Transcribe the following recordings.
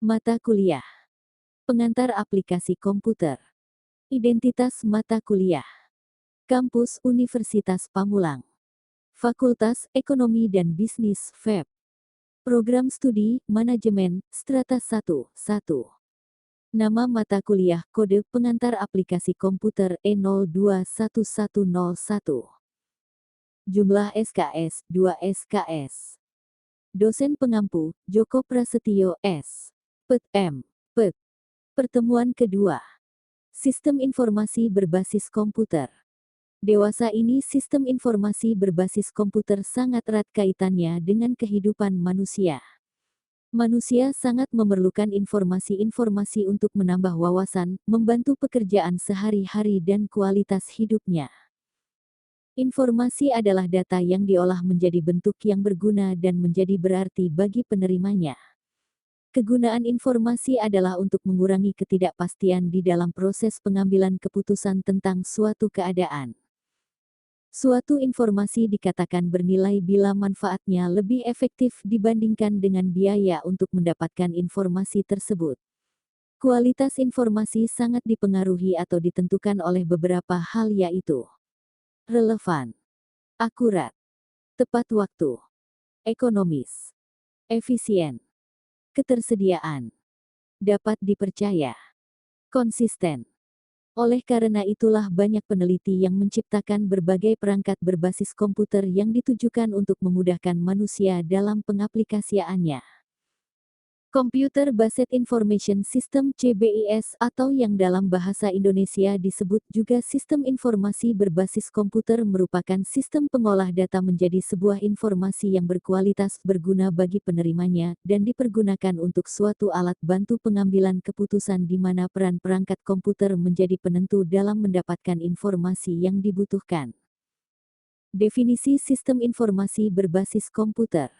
Mata kuliah. Pengantar aplikasi komputer. Identitas mata kuliah. Kampus Universitas Pamulang. Fakultas Ekonomi dan Bisnis FEB. Program Studi Manajemen Strata 1, 1. Nama mata kuliah kode pengantar aplikasi komputer E021101. Jumlah SKS 2 SKS. Dosen pengampu Joko Prasetyo S. Pet M. Pet. Pertemuan kedua. Sistem informasi berbasis komputer. Dewasa ini sistem informasi berbasis komputer sangat erat kaitannya dengan kehidupan manusia. Manusia sangat memerlukan informasi-informasi untuk menambah wawasan, membantu pekerjaan sehari-hari dan kualitas hidupnya. Informasi adalah data yang diolah menjadi bentuk yang berguna dan menjadi berarti bagi penerimanya. Kegunaan informasi adalah untuk mengurangi ketidakpastian di dalam proses pengambilan keputusan tentang suatu keadaan. Suatu informasi dikatakan bernilai bila manfaatnya lebih efektif dibandingkan dengan biaya untuk mendapatkan informasi tersebut. Kualitas informasi sangat dipengaruhi atau ditentukan oleh beberapa hal, yaitu relevan, akurat, tepat waktu, ekonomis, efisien, ketersediaan, dapat dipercaya, konsisten. Oleh karena itulah banyak peneliti yang menciptakan berbagai perangkat berbasis komputer yang ditujukan untuk memudahkan manusia dalam pengaplikasiannya. Computer Based Information System (CBIS) atau yang dalam bahasa Indonesia disebut juga Sistem Informasi Berbasis Komputer merupakan sistem pengolah data menjadi sebuah informasi yang berkualitas, berguna bagi penerimanya, dan dipergunakan untuk suatu alat bantu pengambilan keputusan di mana peran perangkat komputer menjadi penentu dalam mendapatkan informasi yang dibutuhkan. Definisi Sistem Informasi Berbasis Komputer.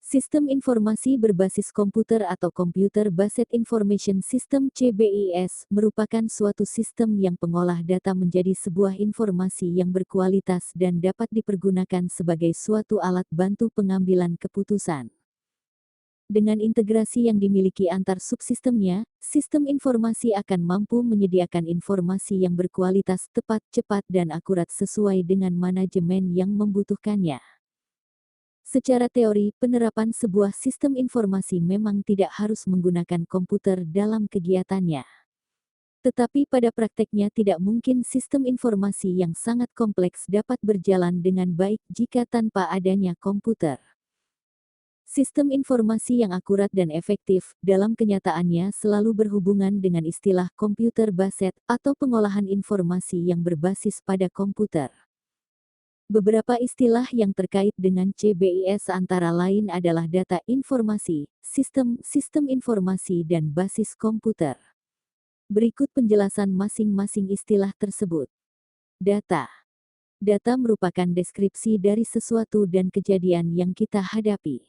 Sistem informasi berbasis komputer atau Computer Based Information System (CBIS) merupakan suatu sistem yang pengolah data menjadi sebuah informasi yang berkualitas dan dapat dipergunakan sebagai suatu alat bantu pengambilan keputusan. Dengan integrasi yang dimiliki antar subsistemnya, sistem informasi akan mampu menyediakan informasi yang berkualitas, tepat, cepat, dan akurat sesuai dengan manajemen yang membutuhkannya. Secara teori, penerapan sebuah sistem informasi memang tidak harus menggunakan komputer dalam kegiatannya. Tetapi pada prakteknya tidak mungkin sistem informasi yang sangat kompleks dapat berjalan dengan baik jika tanpa adanya komputer. Sistem informasi yang akurat dan efektif, dalam kenyataannya selalu berhubungan dengan istilah computer based atau pengolahan informasi yang berbasis pada komputer. Beberapa istilah yang terkait dengan CBIS antara lain adalah data informasi, sistem informasi, dan basis komputer. Berikut penjelasan masing-masing istilah tersebut. Data. Data merupakan deskripsi dari sesuatu dan kejadian yang kita hadapi.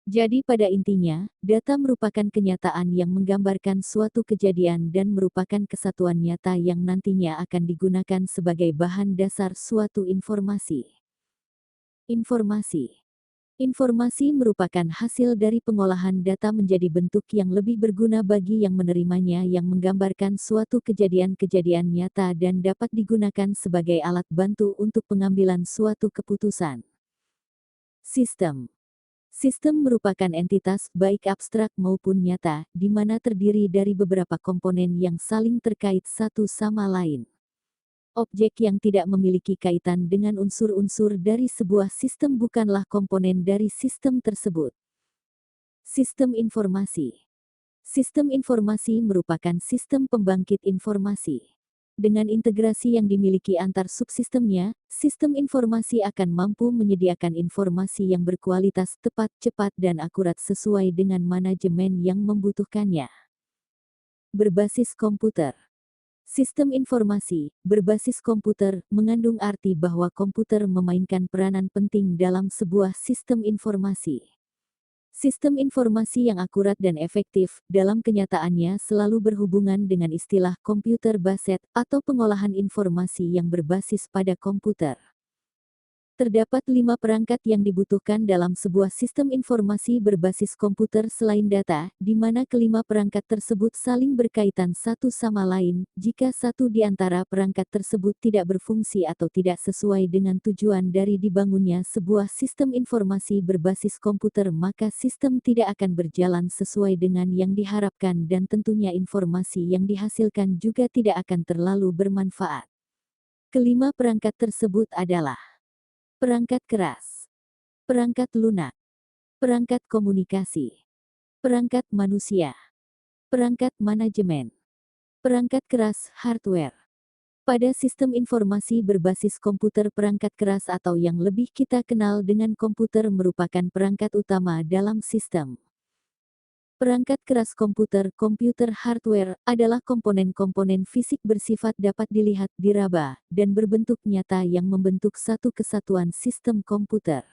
Jadi pada intinya, data merupakan kenyataan yang menggambarkan suatu kejadian dan merupakan kesatuan nyata yang nantinya akan digunakan sebagai bahan dasar suatu informasi. Informasi. Informasi merupakan hasil dari pengolahan data menjadi bentuk yang lebih berguna bagi yang menerimanya, yang menggambarkan suatu kejadian-kejadian nyata dan dapat digunakan sebagai alat bantu untuk pengambilan suatu keputusan. Sistem. Sistem merupakan entitas baik abstrak maupun nyata, di mana terdiri dari beberapa komponen yang saling terkait satu sama lain. Objek yang tidak memiliki kaitan dengan unsur-unsur dari sebuah sistem bukanlah komponen dari sistem tersebut. Sistem informasi. Sistem informasi merupakan sistem pembangkit informasi. Dengan integrasi yang dimiliki antar subsistemnya, sistem informasi akan mampu menyediakan informasi yang berkualitas, tepat, cepat, dan akurat sesuai dengan manajemen yang membutuhkannya. Berbasis komputer. Sistem informasi berbasis komputer mengandung arti bahwa komputer memainkan peranan penting dalam sebuah sistem informasi. Sistem informasi yang akurat dan efektif, dalam kenyataannya selalu berhubungan dengan istilah computer based atau pengolahan informasi yang berbasis pada komputer. Terdapat 5 perangkat yang dibutuhkan dalam sebuah sistem informasi berbasis komputer selain data, di mana kelima perangkat tersebut saling berkaitan satu sama lain. Jika satu di antara perangkat tersebut tidak berfungsi atau tidak sesuai dengan tujuan dari dibangunnya sebuah sistem informasi berbasis komputer, maka sistem tidak akan berjalan sesuai dengan yang diharapkan dan tentunya informasi yang dihasilkan juga tidak akan terlalu bermanfaat. Kelima perangkat tersebut adalah perangkat keras, perangkat lunak, perangkat komunikasi, perangkat manusia, perangkat manajemen, perangkat keras hardware. Pada sistem informasi berbasis komputer, perangkat keras atau yang lebih kita kenal dengan komputer merupakan perangkat utama dalam sistem. Perangkat keras komputer, computer hardware, adalah komponen-komponen fisik bersifat dapat dilihat, diraba, dan berbentuk nyata yang membentuk satu kesatuan sistem komputer.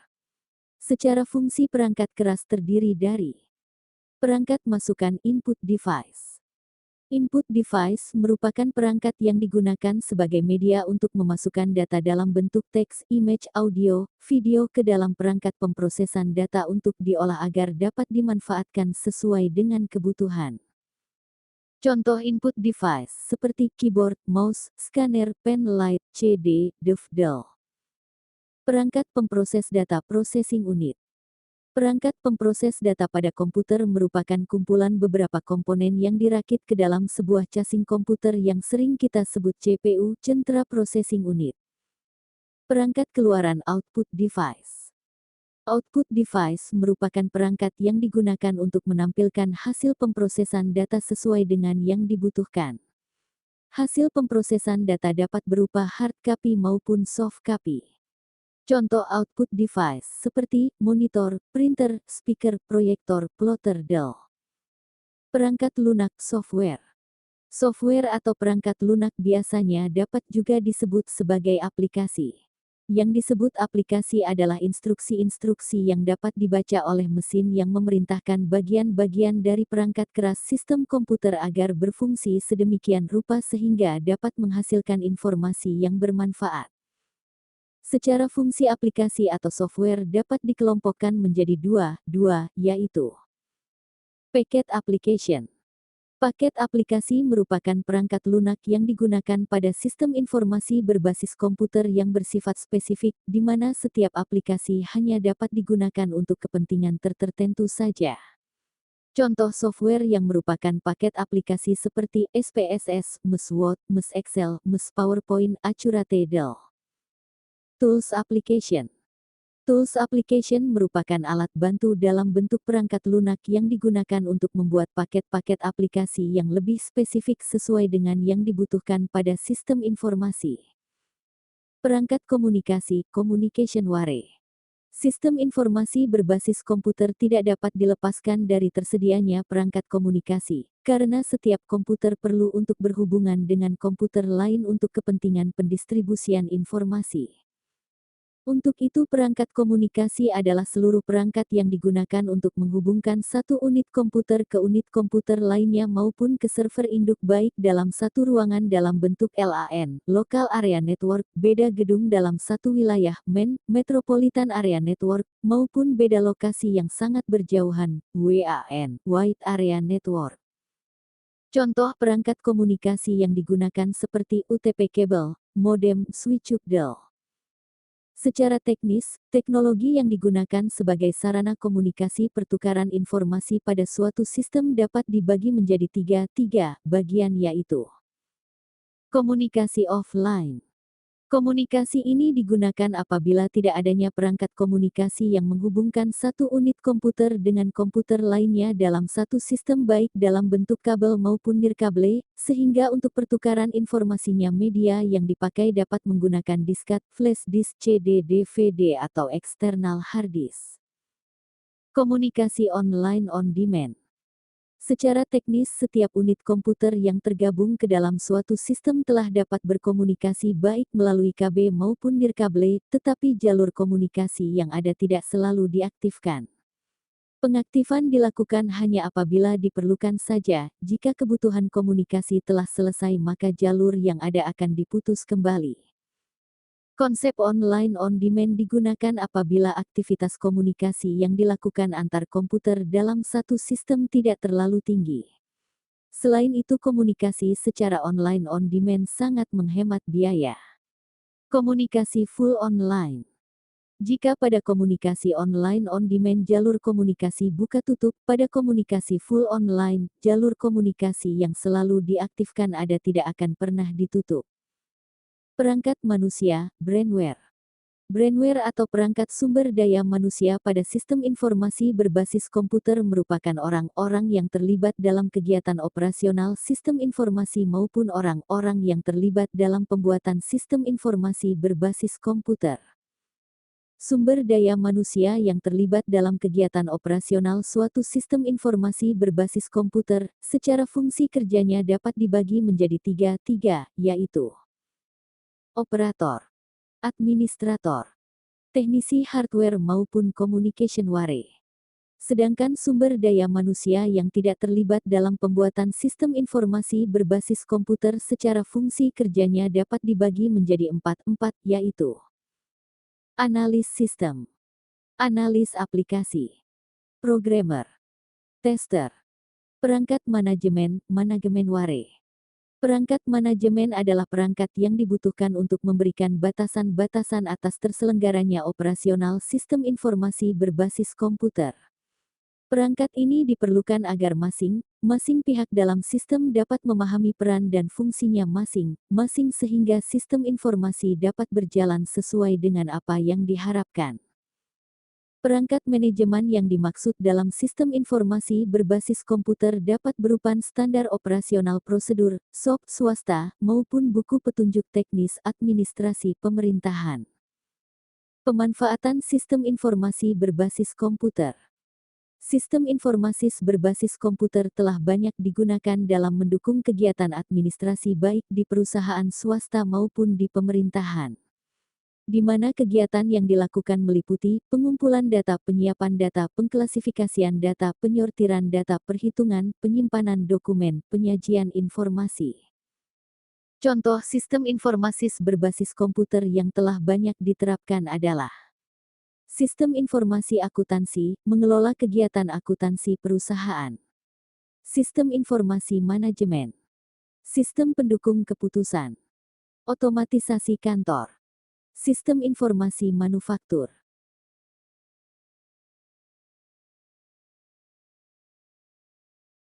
Secara fungsi perangkat keras terdiri dari perangkat masukan input device. Input device merupakan perangkat yang digunakan sebagai media untuk memasukkan data dalam bentuk teks, image, audio, video ke dalam perangkat pemrosesan data untuk diolah agar dapat dimanfaatkan sesuai dengan kebutuhan. Contoh input device seperti keyboard, mouse, scanner, pen, light, CD, DVD. Perangkat pemproses data processing unit. Perangkat pemproses data pada komputer merupakan kumpulan beberapa komponen yang dirakit ke dalam sebuah casing komputer yang sering kita sebut CPU, Central Processing Unit. Perangkat keluaran output device. Output device merupakan perangkat yang digunakan untuk menampilkan hasil pemprosesan data sesuai dengan yang dibutuhkan. Hasil pemprosesan data dapat berupa hard copy maupun soft copy. Contoh output device seperti monitor, printer, speaker, proyektor, plotter, DL. Perangkat lunak software. Software atau perangkat lunak biasanya dapat juga disebut sebagai aplikasi. Yang disebut aplikasi adalah instruksi-instruksi yang dapat dibaca oleh mesin yang memerintahkan bagian-bagian dari perangkat keras sistem komputer agar berfungsi sedemikian rupa sehingga dapat menghasilkan informasi yang bermanfaat. Secara fungsi aplikasi atau software dapat dikelompokkan menjadi dua, yaitu packet application. Paket aplikasi merupakan perangkat lunak yang digunakan pada sistem informasi berbasis komputer yang bersifat spesifik, di mana setiap aplikasi hanya dapat digunakan untuk kepentingan tertentu saja. Contoh software yang merupakan paket aplikasi seperti SPSS, MS Word, MS Excel, MS PowerPoint, Accurate DL. Tools application. Tools application merupakan alat bantu dalam bentuk perangkat lunak yang digunakan untuk membuat paket-paket aplikasi yang lebih spesifik sesuai dengan yang dibutuhkan pada sistem informasi. Perangkat komunikasi, communication ware. Sistem informasi berbasis komputer tidak dapat dilepaskan dari tersedianya perangkat komunikasi, karena setiap komputer perlu untuk berhubungan dengan komputer lain untuk kepentingan pendistribusian informasi. Untuk itu perangkat komunikasi adalah seluruh perangkat yang digunakan untuk menghubungkan satu unit komputer ke unit komputer lainnya maupun ke server induk baik dalam satu ruangan dalam bentuk LAN, Local Area Network, beda gedung dalam satu wilayah, MEN, Metropolitan Area Network, maupun beda lokasi yang sangat berjauhan, WAN, Wide Area Network. Contoh perangkat komunikasi yang digunakan seperti UTP kabel, modem, switch DL. Secara teknis, teknologi yang digunakan sebagai sarana komunikasi pertukaran informasi pada suatu sistem dapat dibagi menjadi tiga bagian, yaitu komunikasi offline. Komunikasi ini digunakan apabila tidak adanya perangkat komunikasi yang menghubungkan satu unit komputer dengan komputer lainnya dalam satu sistem baik dalam bentuk kabel maupun nirkabel, sehingga untuk pertukaran informasinya media yang dipakai dapat menggunakan disket, flash disk, CD, DVD, atau eksternal hard disk. Komunikasi online on demand. Secara teknis setiap unit komputer yang tergabung ke dalam suatu sistem telah dapat berkomunikasi baik melalui KB maupun nirkabel, tetapi jalur komunikasi yang ada tidak selalu diaktifkan. Pengaktifan dilakukan hanya apabila diperlukan saja, jika kebutuhan komunikasi telah selesai maka jalur yang ada akan diputus kembali. Konsep online on demand digunakan apabila aktivitas komunikasi yang dilakukan antar komputer dalam satu sistem tidak terlalu tinggi. Selain itu, komunikasi secara online on demand sangat menghemat biaya. Komunikasi full online. Jika pada komunikasi online on demand jalur komunikasi buka tutup, pada komunikasi full online, jalur komunikasi yang selalu diaktifkan ada tidak akan pernah ditutup. Perangkat manusia, brainware. Brainware atau perangkat sumber daya manusia pada sistem informasi berbasis komputer merupakan orang-orang yang terlibat dalam kegiatan operasional sistem informasi maupun orang-orang yang terlibat dalam pembuatan sistem informasi berbasis komputer. Sumber daya manusia yang terlibat dalam kegiatan operasional suatu sistem informasi berbasis komputer, secara fungsi kerjanya dapat dibagi menjadi tiga, yaitu operator, administrator, teknisi hardware maupun communication ware. Sedangkan sumber daya manusia yang tidak terlibat dalam pembuatan sistem informasi berbasis komputer secara fungsi kerjanya dapat dibagi menjadi empat, yaitu analis sistem, analis aplikasi, programmer, tester, perangkat manajemen ware. Perangkat manajemen adalah perangkat yang dibutuhkan untuk memberikan batasan-batasan atas terselenggaranya operasional sistem informasi berbasis komputer. Perangkat ini diperlukan agar masing-masing pihak dalam sistem dapat memahami peran dan fungsinya masing-masing sehingga sistem informasi dapat berjalan sesuai dengan apa yang diharapkan. Perangkat manajemen yang dimaksud dalam sistem informasi berbasis komputer dapat berupa standar operasional prosedur, SOP swasta, maupun buku petunjuk teknis administrasi pemerintahan. Pemanfaatan sistem informasi berbasis komputer. Sistem informasi berbasis komputer telah banyak digunakan dalam mendukung kegiatan administrasi baik di perusahaan swasta maupun di pemerintahan, di mana kegiatan yang dilakukan meliputi pengumpulan data, penyiapan data, pengklasifikasian data, penyortiran data, perhitungan, penyimpanan dokumen, penyajian informasi. Contoh sistem informasi berbasis komputer yang telah banyak diterapkan adalah sistem informasi akuntansi, mengelola kegiatan akuntansi perusahaan, sistem informasi manajemen, sistem pendukung keputusan, otomatisasi kantor, sistem informasi manufaktur.